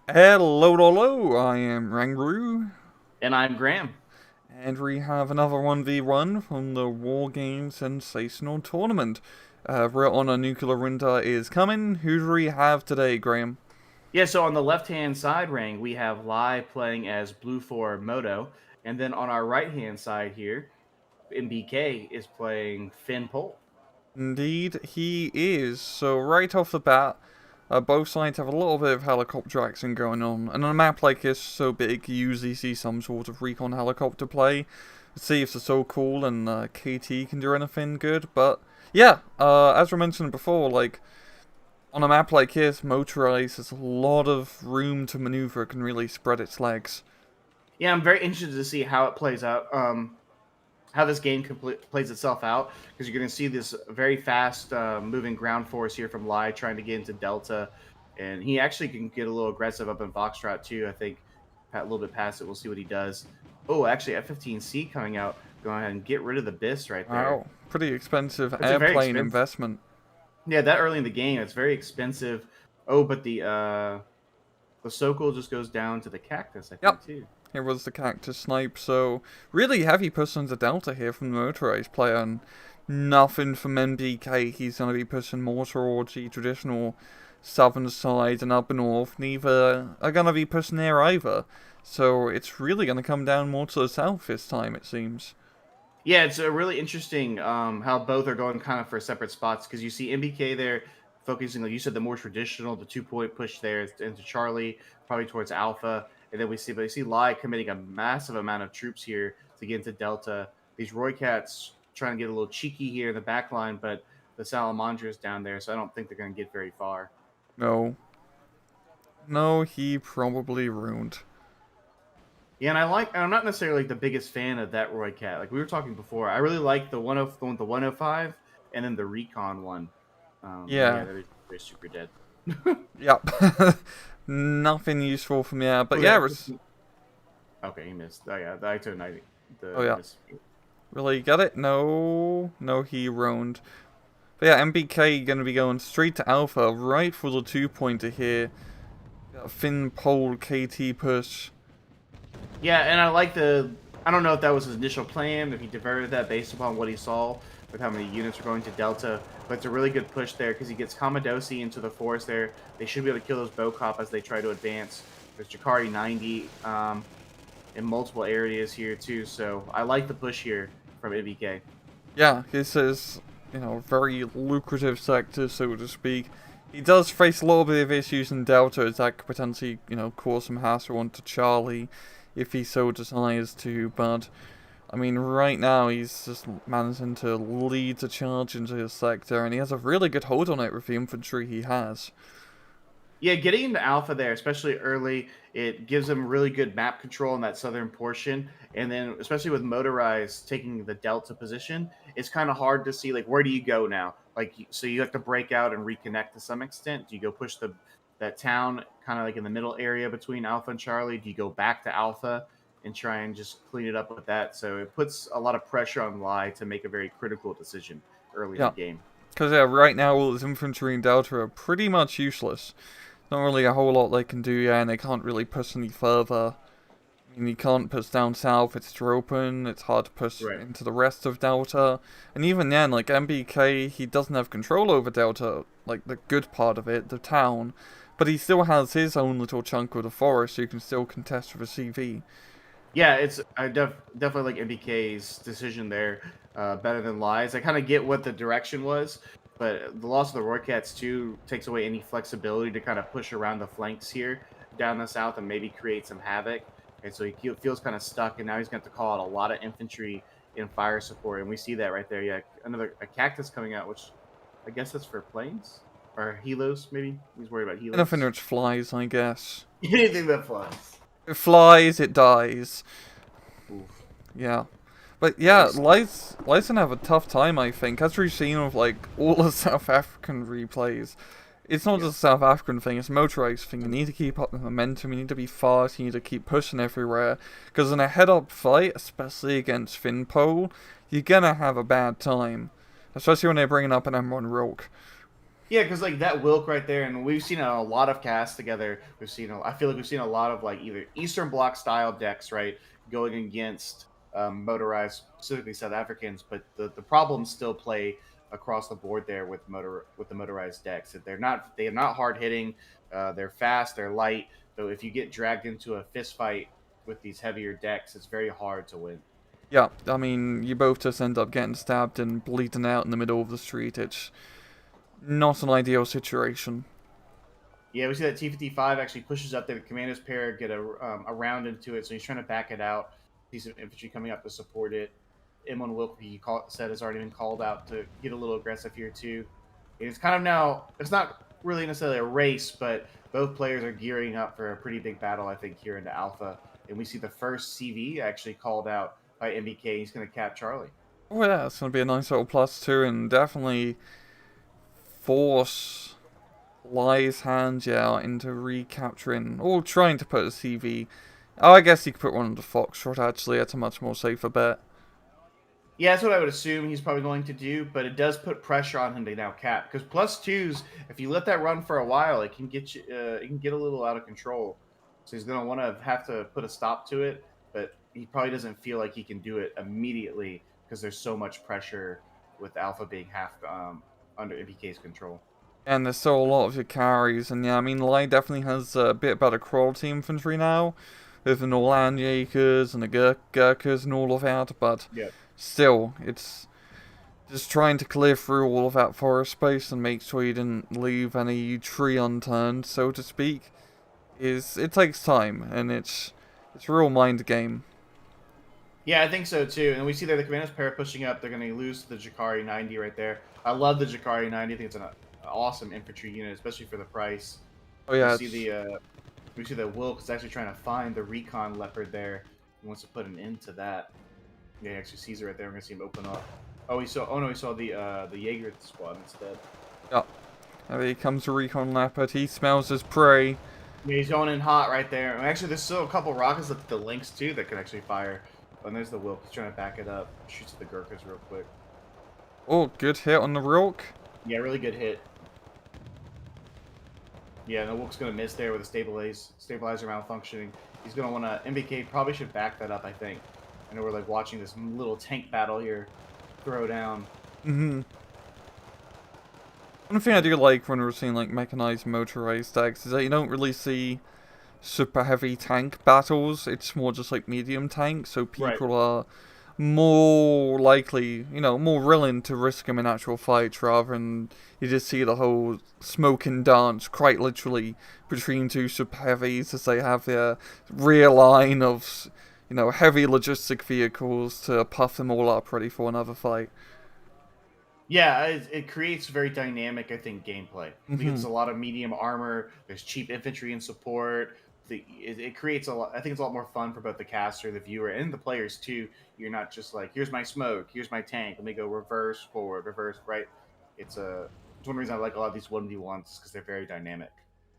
Hello, hello, I am Rangru, And I'm Graham. and we have another 1v1 from the Wargame SenSAtional tournament. We're on a nuclear winter is coming. Who do we have today, Graham? Yeah, so on the left-hand side ring, we have Lai playing as Blue for Moto. And then on our right-hand side here, NBK is playing FinPol. Indeed, he is. So right off the bat, both sides have a little bit of helicopter action going on. And on a map like this, so big, you usually see some sort of recon helicopter play. See if they're so cool and KT can do anything good. But yeah, as we mentioned before, like, on a map like this, motorized, there's a lot of room to maneuver, it can really spread its legs. Yeah, I'm very interested to see how it plays out, how this game plays itself out, because you're going to see this very fast moving ground force here from Lai trying to get into Delta. And he actually can get a little aggressive up in Foxtrot, too. I think a little bit past it. We'll see what he does. Oh, actually, F-15C coming out. Go ahead and get rid of the BIS right there. Wow, pretty expensive It's a very airplane expensive. investment. Yeah, that early in the game, it's very expensive. Oh, but the Sokol just goes down to the cactus, I Yep, think, too. here was the cactus snipe, so really heavy push on the Delta here from the motorized player, and nothing from NBK. He's going to be pushing more towards the traditional southern side and up north. Neither are going to be pushing there either, so it's really going to come down more to the south this time, it seems. Yeah, it's a really interesting how both are going kind of for separate spots because you see MBK there focusing, like you said, the more traditional, the 2 point push there into Charlie, probably towards Alpha, and then we see Lai committing a massive amount of troops here to get into Delta. These Roy Cats trying to get a little cheeky here in the back line, but the Salamandra down there, so I don't think they're going to get very far. No. No, he probably ruined. Yeah, I'm not necessarily like the biggest fan of that Roy Cat. Like we were talking before, I really like the 105 and then the Recon one. And yeah, Yeah. they're super dead. Yep. Nothing useful from yeah, but Oh yeah, yeah. res- Okay, he missed. Oh yeah, I took 90. oh The yeah. miss. Really got it? No. No, he ruined. But yeah, MBK gonna be going straight to Alpha, right for the 2-pointer here. Got FinPol KT push. Yeah, and I like the. I don't know if that was his initial plan, if he diverted that based upon what he saw with how many units are going to Delta, but it's a really good push there because he gets Kamadosi into the forest there. They should be able to kill those Bocop as they try to advance. There's Jakari 90 in multiple areas here too, so I like the push here from MBK. Yeah, this is, very lucrative sector, so to speak. He does face a little bit of issues in Delta that could potentially, cause some hassle onto Charlie if he so desires to, but I mean, right now he's just managing to lead the charge into his sector, and he has a really good hold on it with the infantry he has. Yeah, getting into Alpha there, especially early, it gives them really good map control in that southern portion. And then, especially with motorized taking the Delta position, it's kind of hard to see like where do you go now? Like, so you have to break out and reconnect to some extent. Do you go push the that town kind of like in the middle area between Alpha and Charlie? Do you go back to Alpha and try and just clean it up with that? So it puts a lot of pressure on Lai to make a very critical decision early in the Yeah, game. because yeah, right now all his infantry in Delta are pretty much useless. Not really a whole lot they can do, yeah, and they can't really push any further. I mean, you can't push down south, it's too open, it's hard to push Right. into the rest of Delta. And even then, like, MBK, he doesn't have control over Delta, like, the good part of it, the town. But he still has his own little chunk of the forest, so you can still contest with a CV. Yeah, it's definitely like MBK's decision there, better than Lies. I kind of get what the direction was, but the loss of the Roycats too takes away any flexibility to kind of push around the flanks here down the south and maybe create some havoc. And so he feels kind of stuck, and now he's going to have to call out a lot of infantry in fire support, and we see that right there. Yeah, another a cactus coming out, which I guess that's for planes or helos. Maybe he's worried about Anything helos. which flies, I guess. Anything that flies. It flies, it dies. Oof. Yeah. But Very yeah, sad. Lights gonna have a tough time, I think. As we've seen with like all the South African replays, it's not Yeah. just a South African thing, it's a motorized thing. You need to keep up the momentum, you need to be fast, you need to keep pushing everywhere. Because in a head-up fight, especially against FinPol, you're gonna have a bad time. Especially when they're bringing up an M1 Rogue. Yeah, because like that Wilk right there, and we've seen a lot of casts together. I feel like we've seen a lot of like either Eastern Bloc style decks, right, going against motorized, specifically South Africans. But the problems still play across the board there with the motorized decks. That they're not hard hitting, they're fast, they're light. So if you get dragged into a fist fight with these heavier decks, it's very hard to win. Yeah, I mean, you both just end up getting stabbed and bleeding out in the middle of the street. It's not an ideal situation. Yeah, we see that T-55 actually pushes up there. The commander's pair get a round into it, so he's trying to back it out. See some infantry coming up to support it. M1 Wilkie said has already been called out to get a little aggressive here too. And it's kind of now, it's not really necessarily a race, but both players are gearing up for a pretty big battle, I think, here into Alpha. And we see the first CV actually called out by NBK. He's going to cap Charlie. Oh yeah, it's going to be a nice little +2 and definitely force Lie's hand out into recapturing, or trying to put a CV. Oh, I guess you could put one on the Foxtrot actually, that's a much more safer bet. Yeah, that's what I would assume he's probably going to do, but it does put pressure on him to now cap because +2s. If you let that run for a while, it can get you. It can get a little out of control. So he's going to want to have to put a stop to it, but he probably doesn't feel like he can do it immediately because there's so much pressure with Alpha being half under MPK's control. And there's still a lot of your carries, and yeah, I mean, Lie definitely has a bit better quality infantry now, with the Norland Jakers and the Gurkhas and all of that, but Yeah. still, it's just trying to clear through all of that forest space and make sure you didn't leave any tree unturned, so to speak, it takes time, and it's a real mind game. Yeah, I think so too. And we see there the Commandos pair pushing up. They're going to lose to the Jakari 90 right there. I love the Jakari 90. I think it's an awesome infantry unit, especially for the price. Oh We yeah, see we see that Wilk is actually trying to find the recon leopard there. He wants to put an end to that. Yeah, he actually sees it right there. We're gonna see him open up. Oh, he saw. Oh no, he saw the Jaeger squad instead. yeah. There he comes, a Recon Leopard, he smells his prey. Yeah, he's going in hot right there. And actually, there's still a couple rockets at the links too that could actually fire. And there's the Wilk. He's trying to back it up. Shoots at the Gurkhas real quick. Oh, good hit on the Rook. Yeah, really good hit. Yeah, the Wilk's gonna miss there with a stabilizer malfunctioning. He's gonna want to. NBK probably should back that up. I think. I know we're like watching this little tank battle here throw down. One thing I do like when we're seeing like mechanized motorized decks is that you don't really see super heavy tank battles. It's more just like medium tank, so Right. people are more likely, more willing to risk them in actual fights rather than you just see the whole smoking dance quite literally between two super heavies as they have their rear line of, heavy logistic vehicles to puff them all up ready for another fight. Yeah, it creates very dynamic, I think, gameplay. I think it's a lot of medium armor. There's cheap infantry and support. It creates a lot. I think it's a lot more fun for both the caster, the viewer, and the players too. You're not just like, here's my smoke, here's my tank. Let me go reverse, forward, reverse, right. It's one reason I like a lot of these 1v1s because they're very dynamic.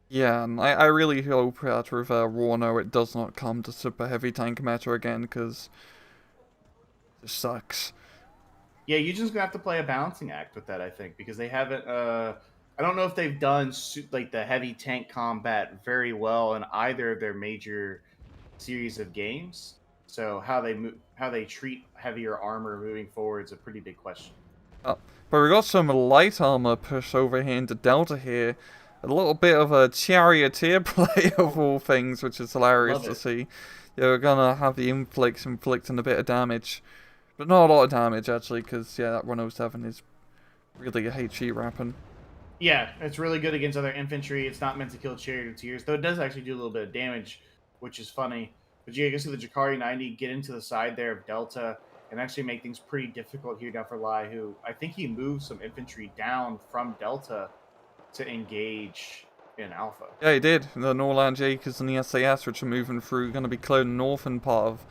Yeah, and I really hope that with Warno it does not come to super heavy tank meta again, because it sucks. Yeah, you're just gonna have to play a balancing act with that, I think, because they haven't. I don't know if they've done like the heavy tank combat very well in either of their major series of games. So how they treat heavier armor moving forward is a pretty big question. But we got some light armor push over here into Delta here. A little bit of a charioteer play of all things, which is hilarious Love to it. see. Yeah, we're gonna have the inflicts inflicting a bit of damage. But not a lot of damage, actually, because, yeah, that 107 is really a HE wrapping. Yeah, it's really good against other infantry. It's not meant to kill charioteers, though it does actually do a little bit of damage, which is funny. But yeah, you can see the Jakari 90 get into the side there of Delta and actually make things pretty difficult here down for Lai, who I think he moves some infantry down from Delta to engage in Alpha. Yeah, he did. The Norland Jakers and the SAS, which are moving through, going to be clone northern part of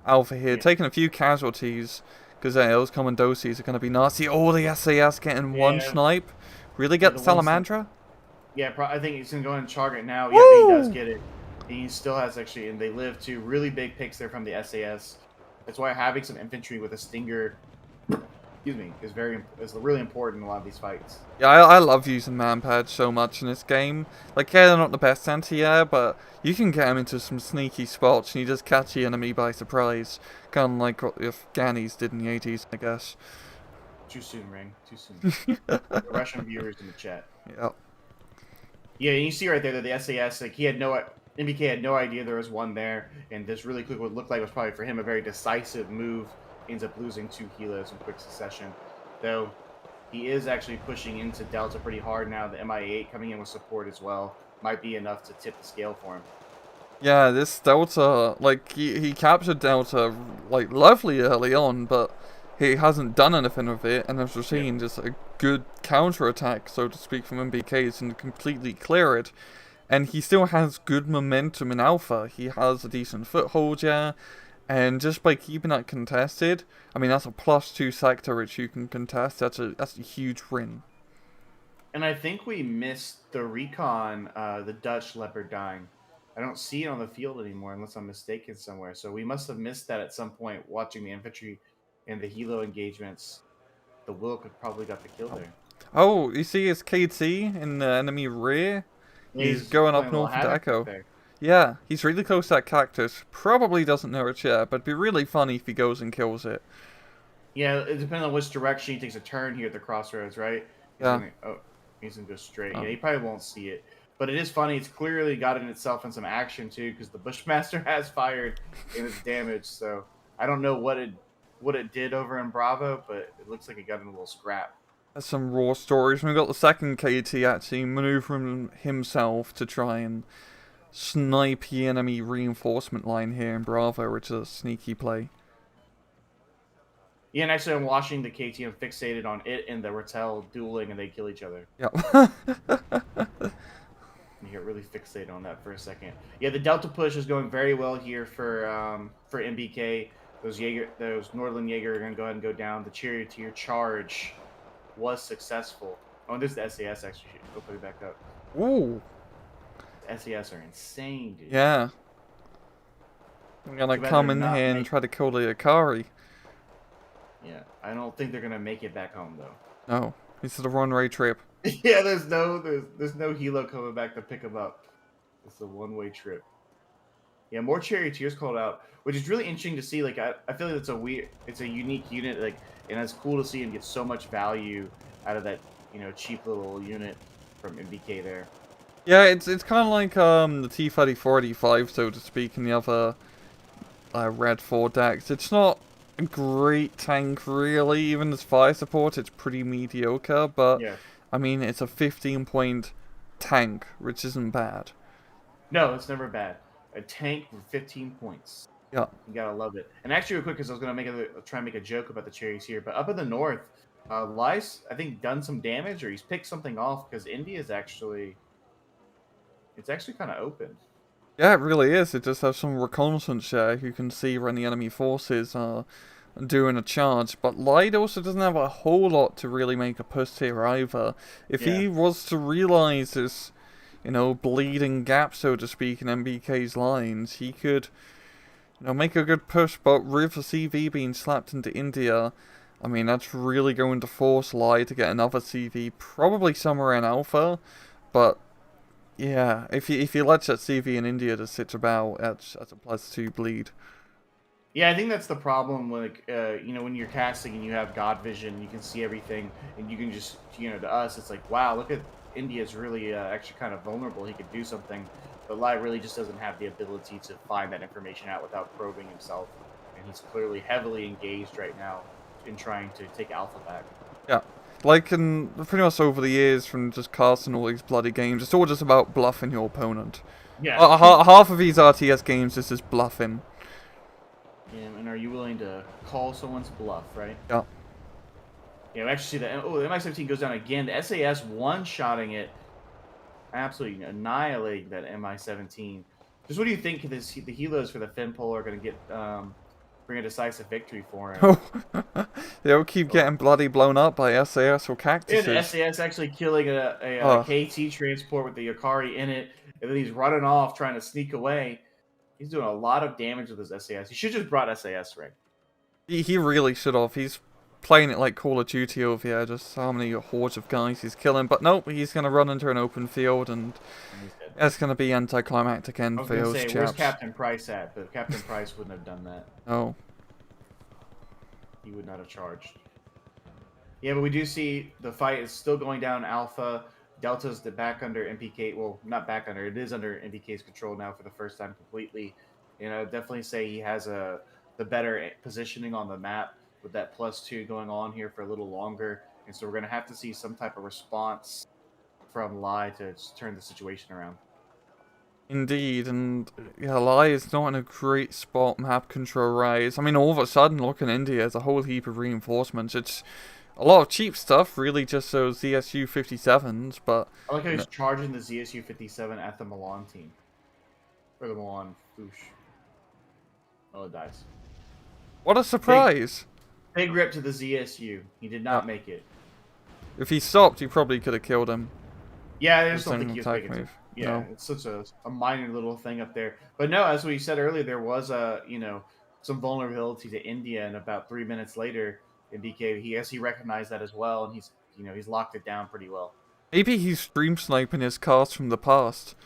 Alpha here, Yeah. taking a few casualties, because those Commandoses are going to be nasty. Oh, the SAS getting one Yeah. snipe. Really Yeah, get the the one Salamandra? Yeah, I think he's going to go and target now. Yep, he does Woo! get it. And he still has actually, and they live two really big picks there from the SAS. That's why having some infantry with a Stinger excuse me, is really important in a lot of these fights. Yeah, I love using manpads so much in this game. Like, yeah, they're not the best anti-air, but you can get them into some sneaky spots and you just catch the enemy by surprise. Kind of like what if Gannies did in the 80s, I guess. Too soon, Ring. Too soon. The Russian viewers in the chat. Yeah. Yeah, and you see right there that the SAS, like NBK had no idea there was one there, and this really quick what looked like was probably for him a very decisive move. He ends up losing 2 helos in quick succession, though he is actually pushing into Delta pretty hard now. The MI8 coming in with support as well might be enough to tip the scale for him. Yeah, this Delta, like, he captured Delta, like, lovely early on, but he hasn't done anything with it, and as we're seeing, just a good counter-attack, so to speak, from NBK to completely clear it. And he still has good momentum in Alpha. He has a decent foothold, yeah, and just by keeping that contested, I mean, that's a +2 sector which you can contest, that's a huge win. And I think we missed the recon, the Dutch Leopard dying. I don't see it on the field anymore unless I'm mistaken somewhere. So we must have missed that at some point watching the infantry and the helo engagements. The Wilk probably got the kill there. Oh, you see his KT in the enemy rear? He's going up north into Echo. Yeah, he's really close to that cactus. Probably doesn't know it yet, but it'd be really funny if he goes and kills it. Yeah, it depends on which direction he takes a turn here at the crossroads, right? Yeah. He's gonna go straight. Yeah, he probably won't see it. But it is funny. It's clearly gotten itself in some action too, because the Bushmaster has fired and it's damaged. So I don't know what it did over in Bravo, but it looks like it got in a little scrap. That's some raw stories. We've got the second KT actually maneuvering himself to try and snipe the enemy reinforcement line here in Bravo, which is a sneaky play. Yeah, and actually I'm watching the KT. I'm fixated on it and the Rattel dueling, and they kill each other. Yep. You get really fixated on that for a second. Yeah, the Delta push is going very well here for NBK. Those Northern Jaeger are going to go ahead and go down. The Charioteer charge was successful. Oh, and this is the SAS actually. Go put it back up. Ooh. The SAS are insane, dude. Yeah. I'm gonna come in here and try to kill the Akari. Yeah, I don't think they're gonna make it back home though. No, it's the one-way trip. Yeah, there's no helo coming back to pick them up. It's a one-way trip. Yeah, more Charioteers called out, which is really interesting to see. Like, I feel like it's a unique unit. Like, and it's cool to see and get so much value out of that, cheap little unit from NBK there. Yeah, it's kind of like the T-34-85, so to speak, in the other Red 4 decks. It's not a great tank, really. Even as fire support, it's pretty mediocre, but yeah. I mean, it's a 15-point tank, which isn't bad. No, it's never bad. A tank with 15 points. Yeah. You gotta love it. And actually, real quick, because I was gonna try and make a joke about the cherries here, but up in the north, Ly's, I think, done some damage, or he's picked something off, because India's actually, it's actually kind of open. Yeah, it really is. It just has some reconnaissance there. You can see when the enemy forces are doing a charge. But Light also doesn't have a whole lot to really make a push here either. If he was to realize this, bleeding gap, so to speak, in NBK's lines, he could, make a good push. But with the CV being slapped into India, I mean, that's really going to force Light to get another CV, probably somewhere in Alpha. But yeah, if you let that CV in India to sit about, that's a +2 bleed. Yeah, I think that's the problem. Like, when you're casting and you have God vision, you can see everything, and you can just, to us, it's like, wow, look at India's really actually kind of vulnerable. He could do something, but Lai really just doesn't have the ability to find that information out without probing himself, and he's clearly heavily engaged right now in trying to take Alpha back. Yeah. Like, in pretty much over the years from just casting all these bloody games, it's all just about bluffing your opponent. Yeah. Half of these RTS games is just bluffing. Yeah, and are you willing to call someone's bluff, right? Yeah. Yeah, we actually see that. Oh, the MI-17 goes down again. The SAS one-shotting it, absolutely annihilating that MI-17. Just what do you think the helos for the FinPol are going to get, bring a decisive victory for him? They'll keep getting bloody blown up by SAS or cactuses. Yeah, the SAS actually killing a KT transport with the Akari in it, and then he's running off trying to sneak away. He's doing a lot of damage with his SAS. He should just brought SAS, right? He really should have. He's playing it like Call of Duty over here, just how many hordes of guys he's killing. But nope, he's going to run into an open field, and He's dead. that's going to be anticlimactic I end was for gonna those say, where's chaps. Captain Price at? But Captain Price wouldn't have done that. Oh. He would not have charged. Yeah, but we do see the fight is still going down Alpha. Delta's back under NBK. Well, not back under. It is under NBK's control now for the first time completely. And I would definitely say he has the better positioning on the map with that +2 going on here for a little longer. And so we're going to have to see some type of response from Lai to turn the situation around. Indeed, and yeah, Lai is not in a great spot map control-wise. I mean, all of a sudden, look in India, there's a whole heap of reinforcements. It's a lot of cheap stuff, really, just those ZSU 57s, but... I like how he's charging the ZSU 57 at the Milan team. Or the Milan Foosh. Oh, it dies. What a surprise! Big rip to the ZSU. He did not make it. If he stopped, you probably could have killed him. Yeah, I just don't think he was making it. Yeah, No. it's such a minor little thing up there. But no, as we said earlier, there was some vulnerability to India, and about 3 minutes later, NBK he recognized that as well, and he's locked it down pretty well. Maybe he's stream sniping his cast from the past.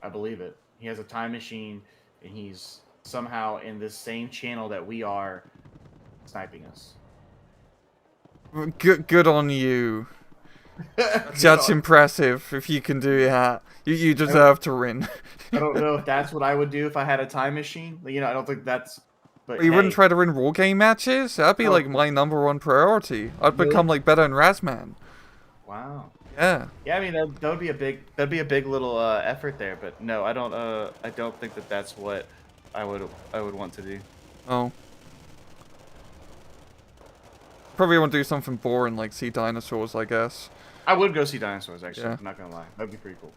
I believe it. He has a time machine, and he's somehow in this same channel that we are sniping us. Good on you. That's impressive if you can do that. You deserve to win. I don't know if that's what I would do if I had a time machine. I don't think that's... But you wouldn't try to win Wargame matches? That'd be like my #1 priority. I'd become like better than Razman. Wow. Yeah. Yeah, I mean that would be a big little effort there, but no, I don't think that's what I would want to do. Oh. Probably want to do something boring like see dinosaurs, I guess. I would go see dinosaurs actually. Yeah. I'm not gonna lie, that'd be pretty cool.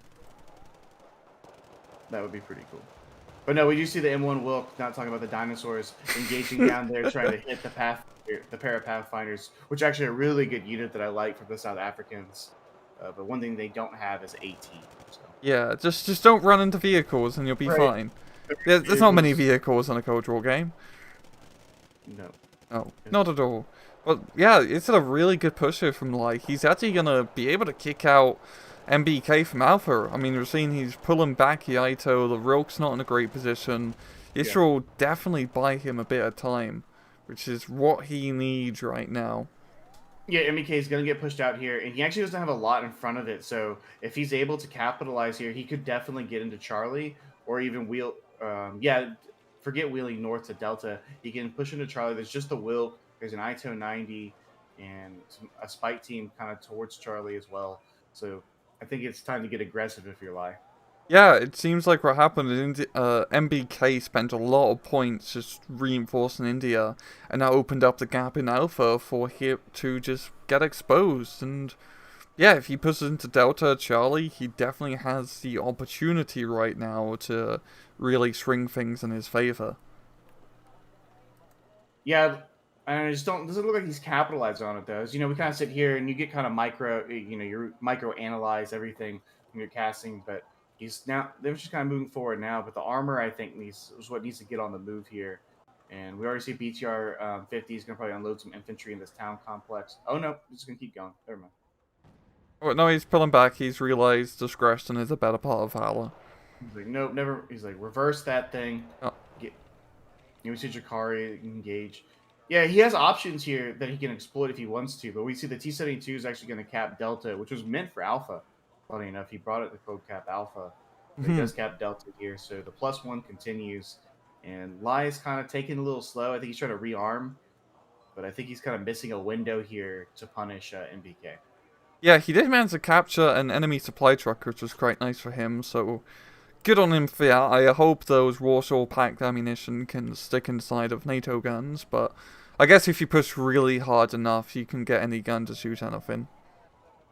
That would be pretty cool. But no, we do see the M1 Wilk, not talking about the dinosaurs, engaging down there, trying to hit the pair of Pathfinders, which is actually a really good unit that I like from the South Africans. But one thing they don't have is AT. So. Yeah, just don't run into vehicles and you'll be fine. There's not many vehicles in a Cold War game. No. No, not at all. But yeah, it's a really good pusher from Lai. He's actually going to be able to kick out NBK from Alpha. I mean, we're seeing he's pulling back Yaito. The Rilk's not in a great position. This will definitely buy him a bit of time, which is what he needs right now. Yeah, NBK is going to get pushed out here, and he actually doesn't have a lot in front of it. So if he's able to capitalize here, he could definitely get into Charlie or even wheel. Forget wheeling north to Delta. He can push into Charlie. There's just the Wilk. There's an ITO 90 and a spike team kind of towards Charlie as well. So I think it's time to get aggressive if you're Lai. Yeah, it seems like what happened is NBK spent a lot of points just reinforcing India, and that opened up the gap in Alpha for him to just get exposed. And yeah, if he pushes into Delta, Charlie, he definitely has the opportunity right now to really swing things in his favor. Yeah, and it doesn't look like he's capitalized on it though. As we kind of sit here and you get kind of you micro analyze everything when you're casting, but they're just kind of moving forward now. But the armor, I think, is what needs to get on the move here. And we already see BTR 50 is going to probably unload some infantry in this town complex. Oh no, he's just going to keep going. Never mind. Oh, no, he's pulling back. He's realized discretion is a better part of valor. He's like, nope, never. He's like, reverse that thing. Oh. We see Jakari engage. Yeah, he has options here that he can exploit if he wants to, but we see the T-72 is actually going to cap Delta, which was meant for Alpha. Funny enough, he brought it to code cap Alpha. But he does cap Delta here, so the +1 continues. And Lai is kind of taking it a little slow. I think he's trying to rearm, but I think he's kind of missing a window here to punish NBK. Yeah, he did manage to capture an enemy supply truck, which was quite nice for him, so good on him for that. I hope those Warsaw packed ammunition can stick inside of NATO guns, but I guess if you push really hard enough, you can get any gun to shoot anything.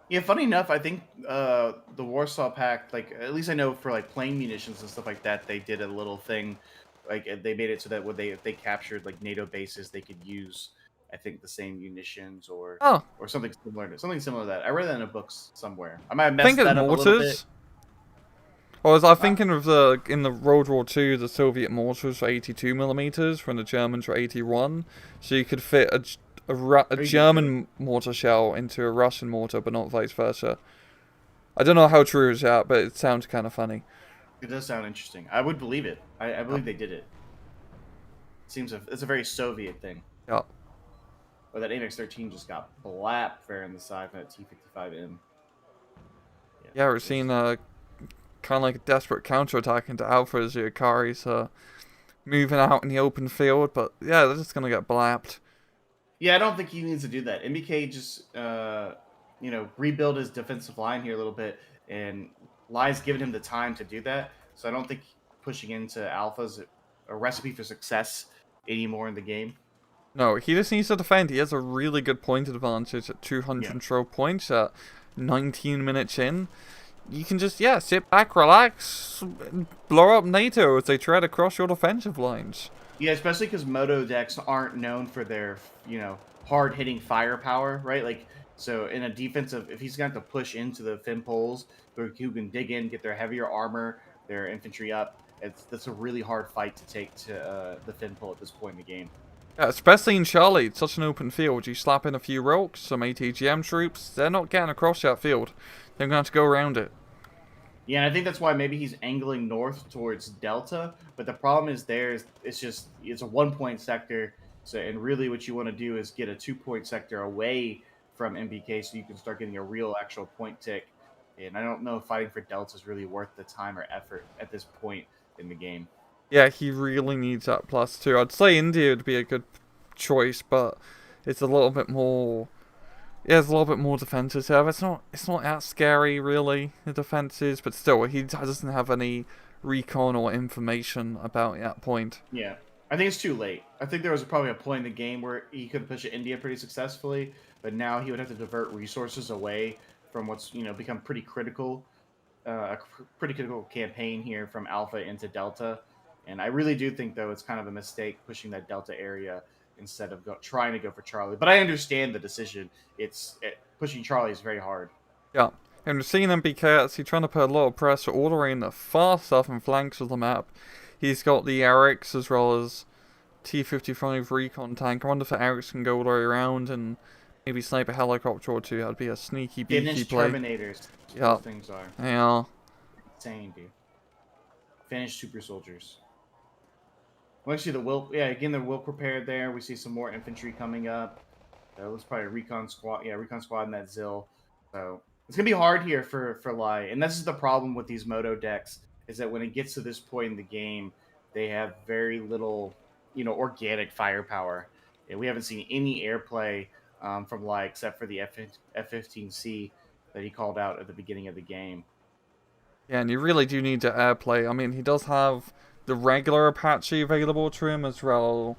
Yeah, funny enough, I think the Warsaw Pact, like, at least I know for like plane munitions and stuff like that, they did a little thing, like they made it so that if they captured like NATO bases, they could use, I think, the same munitions or something similar to that. I read that in a book somewhere. I might have messed that up a little bit. Or was I thinking of in the World War II, the Soviet mortars were 82mm, when the Germans were 81, so you could fit a Or you could do it. German mortar shell into a Russian mortar, but not vice versa. I don't know how true is that, but it sounds kind of funny. It does sound interesting. I would believe it. I Yeah, believe they did it. It's a very Soviet thing. yeah, Or that AMX 13 just got blapped fair in the side from that T55M. Yeah, yeah. We're it was. seeing kind of like a desperate counterattack into Alpha as the Akari's moving out in the open field, but yeah, they're just gonna get blapped. Yeah, I don't think he needs to do that. NBK just rebuild his defensive line here a little bit, and Lai's given him the time to do that. So I don't think pushing into Alpha's a recipe for success anymore in the game. No, he just needs to defend. He has a really good point advantage at Yeah. 212 points at 19 minutes in. You can just, yeah, sit back, relax, blow up NATO as they try to cross your defensive lines. Yeah, especially because Moto decks aren't known for their, hard hitting firepower, right? Like, so in a defensive, if he's going to push into the FinPols who can dig in, get their heavier armor, their infantry up, that's a really hard fight to take to the FinPol at this point in the game. Yeah, especially in Charlie, it's such an open field. You slap in a few Rokes, some ATGM troops, they're not getting across that field. They're going to have to go around it. Yeah, and I think that's why maybe he's angling north towards Delta. But the problem is it's a 1 point sector. So and really what you want to do is get a 2 point sector away from MBK so you can start getting a real actual point tick. And I don't know if fighting for Delta is really worth the time or effort at this point in the game. Yeah, he really needs that +2. I'd say India would be a good choice, but it's a little bit more. Yeah, it's a little bit more defensive. It's not that scary really. The defenses, but still, he doesn't have any recon or information about that point. Yeah. I think it's too late. I think there was probably a point in the game where he could push India pretty successfully, but now he would have to divert resources away from what's become pretty critical campaign here from Alpha into Delta. And I really do think though it's kind of a mistake pushing that Delta area instead of trying to go for Charlie. But I understand the decision. Pushing Charlie is very hard. Yeah, and we're seeing NBK actually trying to put a lot of pressure all the way in the far southern flanks of the map. He's got the Erics as well as T-55 recon tank. I wonder if the Erics can go all the way around and maybe snipe a helicopter or two. That'd be a sneaky, beaky Finished play. Terminators. That's Yeah. what those things are. Yeah. Insane, dude. Finished super soldiers. Well, actually, the Wilk prepared there. We see some more infantry coming up. That was probably a recon squad. Yeah, recon squad in that Zill. So it's gonna be hard here for Lai. And this is the problem with these Moto decks is that when it gets to this point in the game, they have very little, organic firepower. And we haven't seen any airplay from Lai except for the F-15C that he called out at the beginning of the game. Yeah, and you really do need to airplay. I mean, he does have the regular Apache available to him as well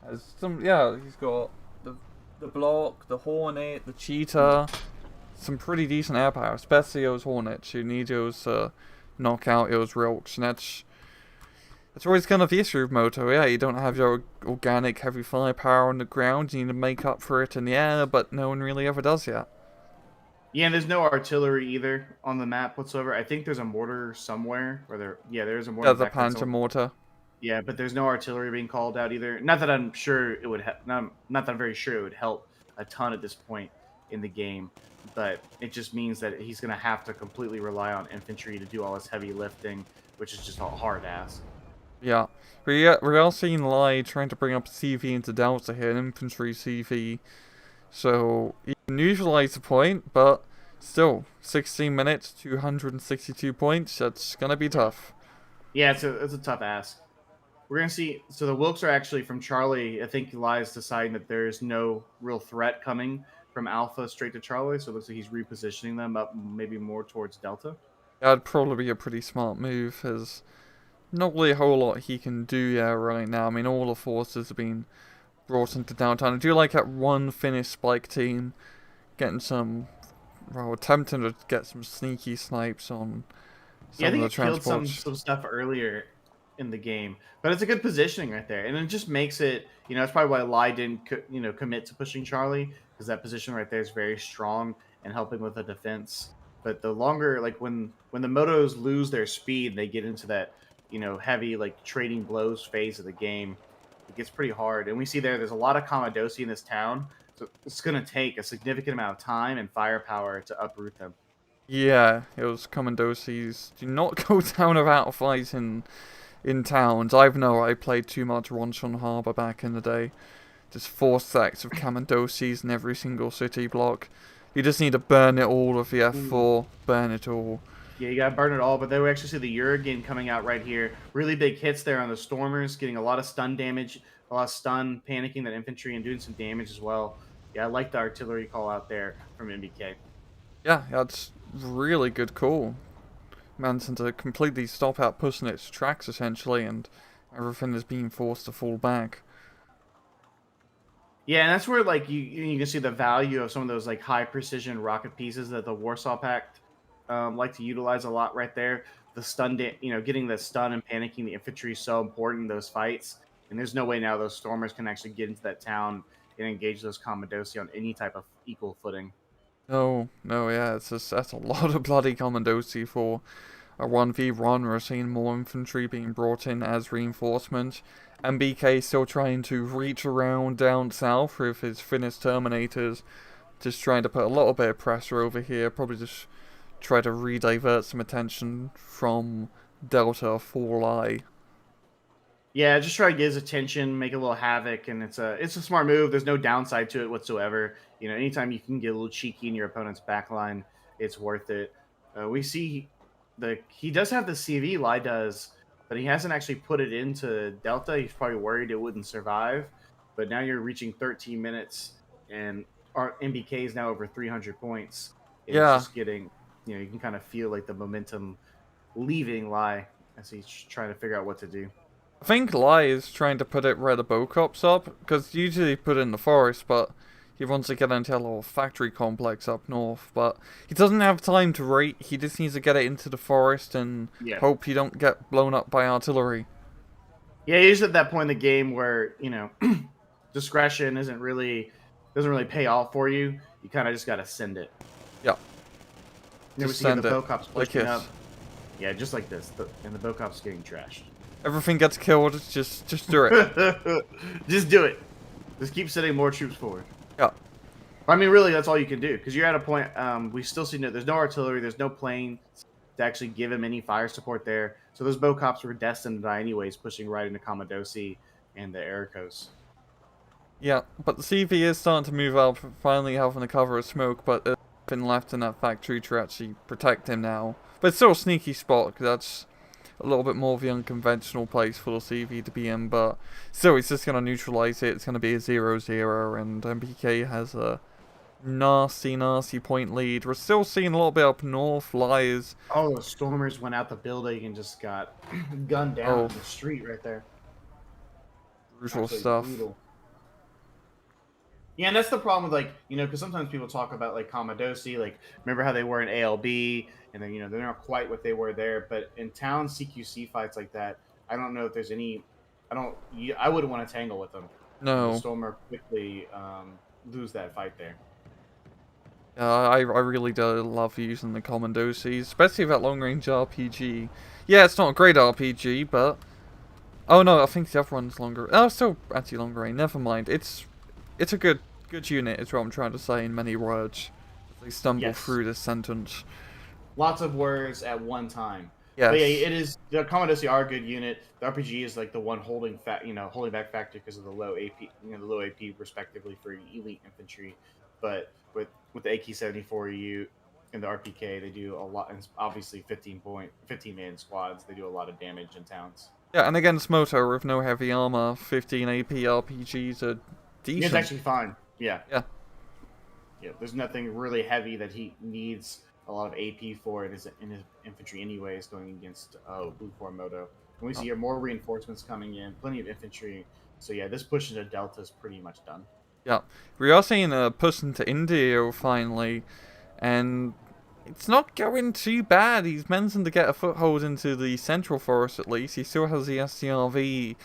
as some. Yeah, he's got the Block, the Hornet, the Cheetah, some pretty decent air power, especially those Hornets. You need those knock out those Rilks, and that's always kind of the issue with Moto. Yeah, you don't have your organic heavy firepower on the ground. You need to make up for it in the air, but no one really ever does yet. Yeah, and there's no artillery either on the map whatsoever. I think there's a mortar somewhere. There's a mortar. There's a Panther mortar. Yeah, but there's no artillery being called out either. Not that I'm sure it would. Not that I'm very sure it would help a ton at this point in the game. But it just means that he's going to have to completely rely on infantry to do all his heavy lifting, which is just a hard ass. Yeah. We're all seeing Lai trying to bring up CV into Delta here, an infantry CV. So, you can neutralize the point, but still, 16 minutes, 262 points, that's going to be tough. Yeah, it's a tough ask. We're going to see. So the Wilks are actually from Charlie. I think Lai's deciding that there's no real threat coming from Alpha straight to Charlie. So it looks like he's repositioning them up maybe more towards Delta. That'd probably be a pretty smart move, as not really a whole lot he can do right now. I mean, all the forces have been brought into downtown. I do like that one Finnish spike team getting some, attempting to get some sneaky snipes on some I think of the it killed transports. some stuff earlier in the game, but it's a good positioning right there, and it just makes it. That's probably why Lai didn't commit to pushing Charlie, because that position right there is very strong and helping with the defense. But the longer, like when the motos lose their speed, they get into that heavy like trading blows phase of the game. it gets pretty hard. And we see there's a lot of Kamadosi in this town, so it's going to take a significant amount of time and firepower to uproot them. Yeah, it was Commandosi's. Do not go down without a fight in towns. I played too much Ronchon Harbour back in the day. Just 4 stacks of Commandosi's in every single city block. You just need to burn it all with the F4. Burn it all. Yeah, you gotta burn it all, but then we actually see the Wargame coming out right here. Really big hits there on the Stormers, getting a lot of stun damage, a lot of stun, panicking that infantry, and doing some damage as well. Yeah, I like the artillery call out there from NBK. Yeah, that's really good call. Manson to completely stop outpushing its tracks essentially, and everything is being forced to fall back. Yeah, and that's where like you can see the value of some of those like high precision rocket pieces that the Warsaw Pact like to utilize a lot right there. The getting the stun and panicking the infantry is so important in those fights. And there's no way now those stormers can actually get into that town and engage those Commandosi on any type of equal footing. No, no, yeah, that's a lot of bloody Commandosi for a 1v1. We're seeing more infantry being brought in as reinforcement. NBK still trying to reach around down south with his Finnish Terminators, just trying to put a little bit of pressure over here, probably just try to re-divert some attention from Delta for Lai. Yeah, just try to get his attention, make a little havoc, and it's a smart move. There's no downside to it whatsoever. You know, anytime you can get a little cheeky in your opponent's backline, it's worth it. We see he does have the CV, Lai does, but he hasn't actually put it into Delta. He's probably worried it wouldn't survive. But now you're reaching 13 minutes, and our NBK is now over 300 points. And Yeah. It's just getting, you can kind of feel like the momentum leaving Lai as he's trying to figure out what to do. I think Lai is trying to put it where the Bocop's up, because usually put it in the forest, but he wants to get into a little factory complex up north, but he doesn't have time to rate. He just needs to get it into the forest and hope you don't get blown up by artillery. Yeah, he's at that point in the game where, discretion doesn't really pay off for you. You kind of just got to send it. Yeah. Just send the Bocop's pushing up. Yeah, just like this. And the Bocop's getting trashed. Everything gets killed, just do it. Just do it. Just keep sending more troops forward. Yeah. I mean, really, that's all you can do. Because you're at a point, we still see there's no artillery, there's no plane to actually give him any fire support there. So those Bocops were destined to die anyways, pushing right into Commandosi and the Ericos. Yeah, but the CV is starting to move up, finally having the cover of smoke, but there's nothing left in that factory to actually protect him now. But it's still a sneaky spot, because that's a little bit more of the unconventional place for the CV to be in, but still, he's just going to neutralize it. It's going to be a 0-0, and MBK has a nasty point lead. We're still seeing a little bit up north. Lies. Oh, the Stormers went out the building and just got gunned down in the street right there. Brutal stuff. Brutal. Yeah, and that's the problem with, because sometimes people talk about, Commandosi, remember how they were in ALB, and then, they're not quite what they were there, but in town CQC fights like that, I don't know if there's any, I wouldn't want to tangle with them. No. The Stormer quickly lose that fight there. I really do love using the Commandosi, especially that long-range RPG. Yeah, it's not a great RPG, but... Oh no, I think the other one's longer. Oh, it's still actually longer range, never mind. It's a good unit, is what I'm trying to say in many words. They stumble through this sentence. Lots of words at one time. Yes. But yeah, it is. The Commandosi are a good unit. The RPG is the one holding back factor because of the low AP, the low AP respectively for elite infantry. But with the AK-74U and the RPK, they do a lot. And obviously, 15-man squads, they do a lot of damage in towns. Yeah, and against Moto with no heavy armor, 15 AP RPGs are decent. It's actually fine. Yeah. Yeah. Yeah. There's nothing really heavy that he needs a lot of AP for in his infantry anyways, going against Blue Corps Moto. And we see here more reinforcements coming in, plenty of infantry. So yeah, this push into Delta is pretty much done. Yeah. We are seeing a push into India finally, and it's not going too bad. He's managing to get a foothold into the central forest at least. He still has the SCRV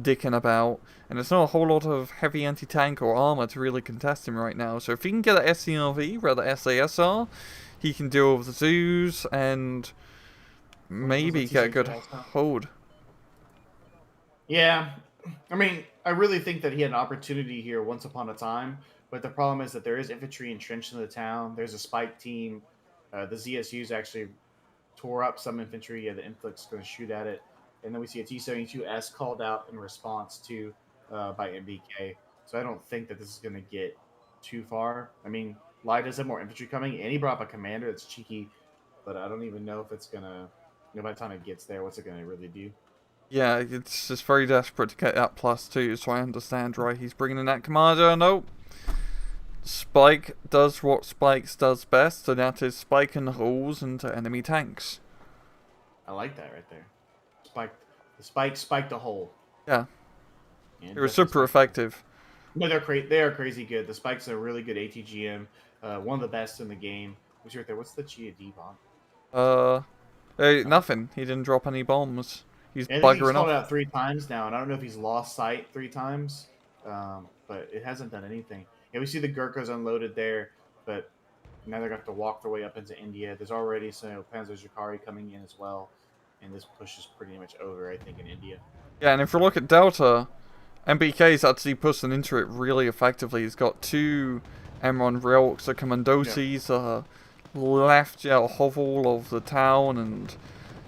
dicking about, and there's not a whole lot of heavy anti-tank or armor to really contest him right now. So if he can get an SCRV, rather SASR, he can deal with the zoos and maybe get a good hold. Yeah, I mean, I really think that he had an opportunity here once upon a time, but the problem is that there is infantry entrenched in the town. There's a spike team. The ZSUs actually tore up some infantry. Yeah, the inflict's going to shoot at it, and then we see a T-72S called out in response to by NBK. So I don't think that this is going to get too far. I mean, Lai does have more infantry coming, and he brought up a commander that's cheeky, but I don't even know if it's gonna. By the time it gets there, what's it gonna really do? Yeah, it's just very desperate to get that +2, so I understand why he's bringing in that commander. No, Spike does what Spikes does best, and that is spiking holes into enemy tanks. I like that right there. Spiked a hole. Yeah, And it was definitely super spiked a hole. effective. No, they are crazy good. The spikes are really good ATGM. One of the best in the game. What's right there? What's the Chia D bomb? Uh, nothing. He didn't drop any bombs. He's And I think he's buggering called it off. out 3 times now, and I don't know if he's lost sight 3 times, but it hasn't done anything. Yeah, we see the Gurkhas unloaded there, but now they're going to have to walk their way up into India. There's already some Panzer Jacari coming in as well, and this push is pretty much over, I think, in India. Yeah, and if we look at Delta, NBK's actually pushing into it really effectively. He's got 2 Emron Relks, the Commandosis, left a hovel of the town, and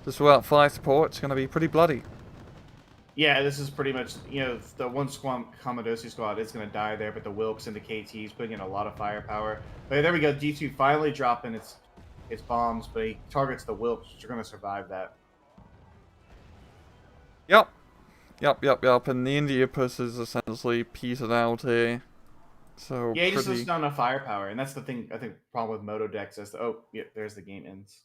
just without fire support, it's going to be pretty bloody. Yeah, this is pretty much, the one Commandosi squad is going to die there, but the Wilkes and the KTs putting in a lot of firepower. But there we go, D2 finally dropping its bombs, but he targets the Wilkes, which are going to survive that. Yep. And the India push is essentially petered out here. So Yeah, he just doesn't have enough firepower, and that's the thing, I think, problem with Moto decks is, there's the game ends.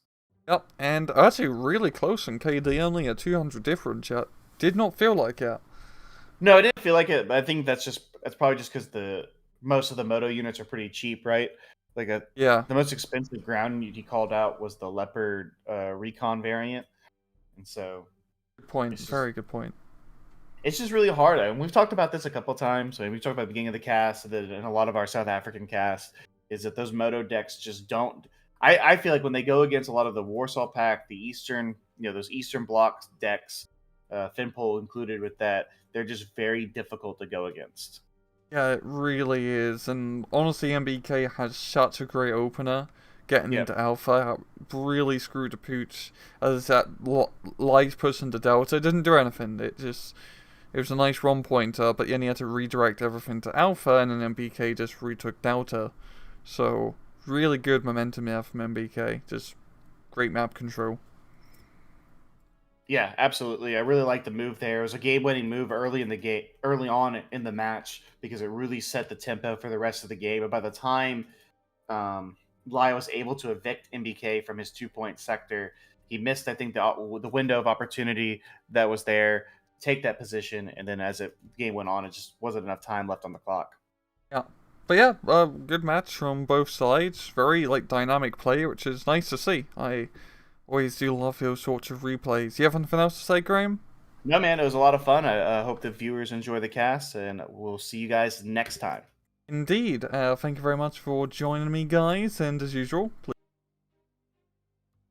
Yep, and actually really close in KD, only a 200 difference yet. Did not feel like it. No, I didn't feel like it, but I think that's probably just because most of the Moto units are pretty cheap, right? Yeah. The most expensive ground unit he called out was the Leopard Recon variant, and so Good point. Very good point. It's just really hard. And we've talked about this a couple times. We've talked about the beginning of the cast and a lot of our South African cast is that those Moto decks just don't. I feel like when they go against a lot of the Warsaw Pack, the Eastern, those Eastern Bloc decks, FinPol included with that, they're just very difficult to go against. Yeah, it really is. And honestly, NBK has such a great opener. Getting into Alpha really screwed the pooch. As that light push into Delta didn't do anything. It was a nice run pointer, but then he had to redirect everything to Alpha, and then NBK just retook Delta. So, really good momentum there from NBK. Just great map control. Yeah, absolutely. I really like the move there. It was a game-winning move early on in the match because it really set the tempo for the rest of the game. And by the time Lai was able to evict NBK from his 2-point sector, he missed, I think, the window of opportunity that was there, take that position, and then as the game went on, it just wasn't enough time left on the clock. Yeah. But yeah, good match from both sides. Very dynamic play, which is nice to see. I always do love those sorts of replays. You have anything else to say, Graham? No, man, it was a lot of fun. I hope the viewers enjoy the cast, and we'll see you guys next time. Indeed. Thank you very much for joining me, guys. And as usual, please